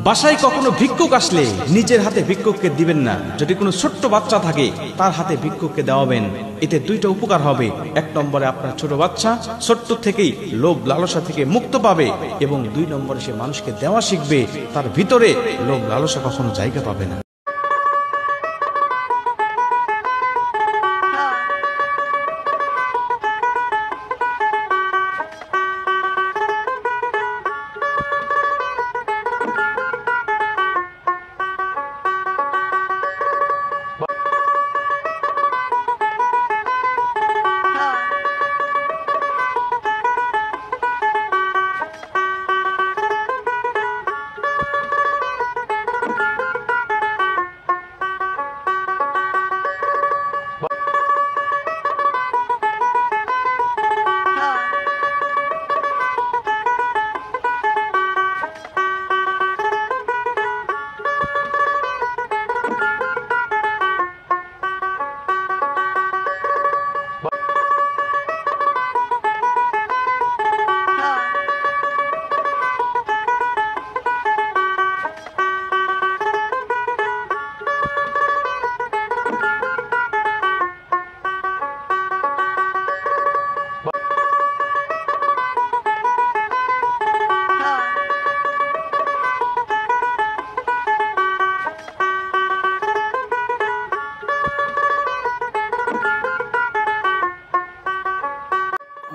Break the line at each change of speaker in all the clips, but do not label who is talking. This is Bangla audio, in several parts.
বাসায় কখনো ভিক্ষুক আসলে নিজের হাতে ভিক্ষুককে দিবেন না। যদি কোনো ছোট্ট বাচ্চা থাকে তার হাতে ভিক্ষুককে দেওয়াবেন। এতে দুইটা উপকার হবে। এক নম্বরে আপনার ছোট বাচ্চা ছোট্ট থেকেই লোভ লালসা থেকে মুক্ত পাবে, এবং দুই নম্বরে সে মানুষকে দেওয়া শিখবে। তার ভিতরে লোভ লালসা কখনো জায়গা পাবে না।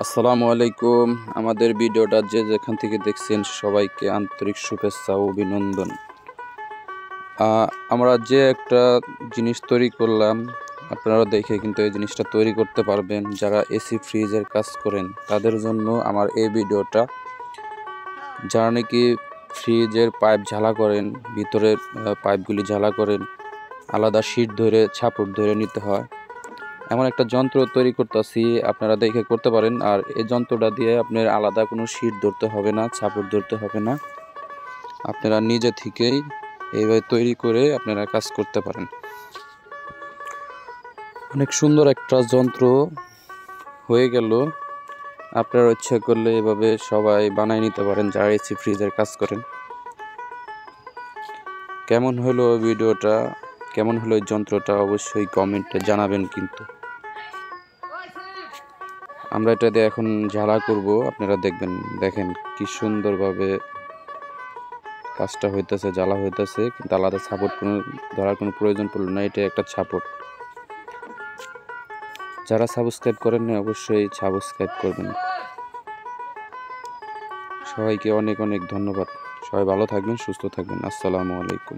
আসসালামু আলাইকুম। আমাদের ভিডিওটা যে যেখান থেকে দেখছেন সবাইকে আন্তরিক শুভেচ্ছা ও অভিনন্দন। আমরা যে একটা জিনিস তৈরি করলাম, আপনারা দেখে কিন্তু এই জিনিসটা তৈরি করতে পারবেন। যারা এসি ফ্রিজের কাজ করেন তাদের জন্য আমার এই ভিডিওটা। যারা নাকি ফ্রিজের পাইপ ঝালা করেন, ভিতরের পাইপগুলি ঝালা করেন, আলাদা শীট ধরে ছাপড় ধরে নিতে হয়, এমন একটা যন্ত্র তৈরি করতেছি, আপনারা দেখে করতে পারেন। আর এই যন্ত্রটা দিয়ে আপনার আলাদা কোনো শীট ধরতে হবে না, ছাপড় ধরতে হবে না। আপনারা নিজে থেকেই এইভাবে তৈরি করে আপনারা কাজ করতে পারেন। অনেক সুন্দর একটা যন্ত্র হয়ে গেল। আপনারা ইচ্ছে করলে এভাবে সবাই বানাই নিতে পারেন যারা এসি ফ্রিজের কাজ করেন। কেমন হলো ভিডিওটা, কেমন হলো এই যন্ত্রটা অবশ্যই কমেন্টে জানাবেন। কিন্তু আমরা এটা দিয়ে এখন ঝালা করব, আপনারা দেখবেন। দেখেন কি সুন্দরভাবে কাজটা হইতেছে, জ্বালা হইতেছে, কিন্তু আলাদা সাপোর্ট কোনো ধরার কোনো প্রয়োজন পড়লো না। এটা একটা সাপোর্ট। যারা সাবস্ক্রাইব করেন না অবশ্যই সাবস্ক্রাইব করবেন। সবাইকে অনেক অনেক ধন্যবাদ। সবাই ভালো থাকবেন, সুস্থ থাকবেন। আসসালামু আলাইকুম।